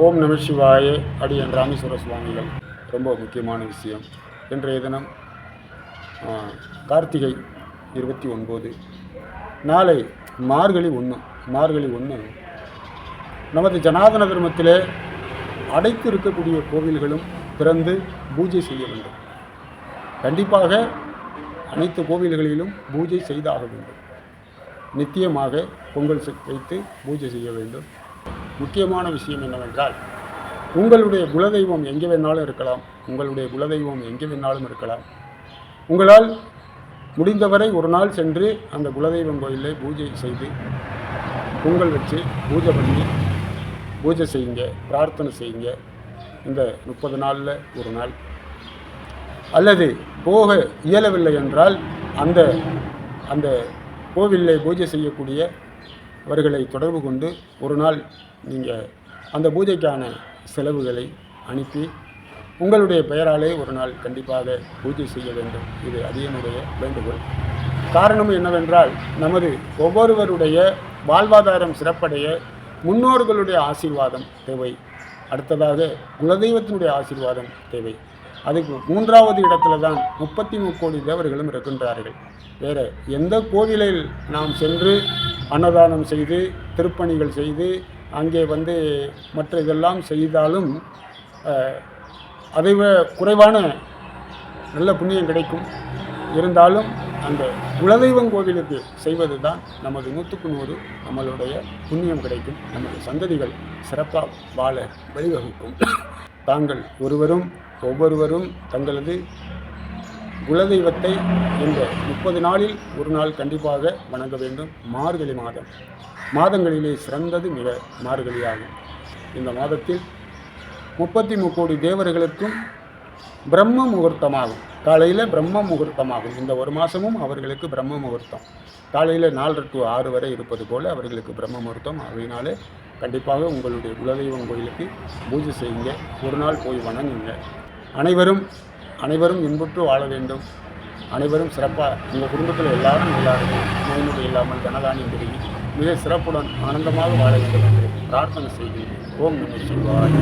ஓம் நம சிவாய அடியன் ராமேஸ்வர சுவாமிகள். ரொம்ப முக்கியமான விஷயம். இன்றைய தினம் கார்த்திகை 29, நாளை மார்கழி 1. நமது ஜனாதன தர்மத்திலே அடைத்து இருக்கக்கூடிய கோவில்களும் திறந்து பூஜை செய்ய வேண்டும். கண்டிப்பாக அனைத்து கோவில்களிலும் பூஜை செய்தாக வேண்டும். நித்தியமாக பொங்கல் வைத்து பூஜை செய்ய வேண்டும். முக்கியமான விஷயம் என்னவென்றால், உங்களுடைய குலதெய்வம் எங்கே வேணாலும் இருக்கலாம். உங்களால் முடிந்தவரை ஒரு நாள் சென்று அந்த குலதெய்வம் கோயிலில் பூஜை செய்து பொங்கல் வச்சு பூஜை செய்யுங்க, பிரார்த்தனை செய்யுங்க. இந்த 30 நாளில் ஒரு நாள், அல்லது போக இயலவில்லை என்றால் அந்த அந்த கோவிலில் பூஜை செய்யக்கூடிய அவர்களை தொடர்பு கொண்டு ஒரு நாள் நீங்கள் அந்த பூஜைக்கான செலவுகளை அனுப்பி உங்களுடைய பெயராலே ஒரு நாள் கண்டிப்பாக பூஜை செய்ய வேண்டும். இது அடியனுடைய வேண்டுகோள். காரணம் என்னவென்றால், நமது ஒவ்வொருவருடைய வாழ்வாதாரம் சிறப்படைய முன்னோர்களுடைய ஆசீர்வாதம் தேவை. அடுத்ததாக குலதெய்வத்தினுடைய ஆசீர்வாதம் தேவை. அதுக்கு 3வது இடத்துல தான் 33 கோடி தேவர்களும் இருக்கின்றார்கள். வேறு எந்த கோவிலில் நாம் சென்று அன்னதானம் செய்து திருப்பணிகள் செய்து அங்கே மற்ற இதெல்லாம் செய்தாலும் அதைவிட குறைவான நல்ல புண்ணியம் கிடைக்கும். இருந்தாலும் அந்த குலதெய்வம் கோவிலுக்கு செய்வது தான் நமது 100க்கு 100 நம்மளுடைய புண்ணியம் கிடைக்கும். நமது சந்ததிகள் சிறப்பாக வாழ வழிவகுக்கும். தாங்கள் ஒவ்வொருவரும் தங்களது குலதெய்வத்தை இந்த 30 நாளில் ஒரு நாள் கண்டிப்பாக வணங்க வேண்டும். மார்கழி மாதங்களிலே சிறந்தது மிக மார்கழியாகும். இந்த மாதத்தில் 33 கோடி தேவர்களுக்கும் பிரம்ம முகூர்த்தமாகும். காலையில் பிரம்ம முகூர்த்தமாகும். இந்த ஒரு மாதமும் அவர்களுக்கு பிரம்ம முகூர்த்தம். காலையில் 4 to 6 வரை இருப்பது போல் அவர்களுக்கு பிரம்ம முகூர்த்தம். அதனாலே கண்டிப்பாக உங்களுடைய குலதெய்வம் கோயிலுக்கு பூஜை செய்யுங்க. ஒரு நாள் போய் வணங்குங்க. அனைவரும் இன்புற்று வாழ வேண்டும். அனைவரும் சிறப்பாக உங்கள் குடும்பத்தில் எல்லாரும் இருக்கும். நோய்நொடி இல்லாமல் தனதானியம் பெருகி மிக சிறப்புடன் ஆனந்தமாக வாழ வேண்டும் என்று பிரார்த்தனை செய்கிறேன். ஓம் நம சிவாய.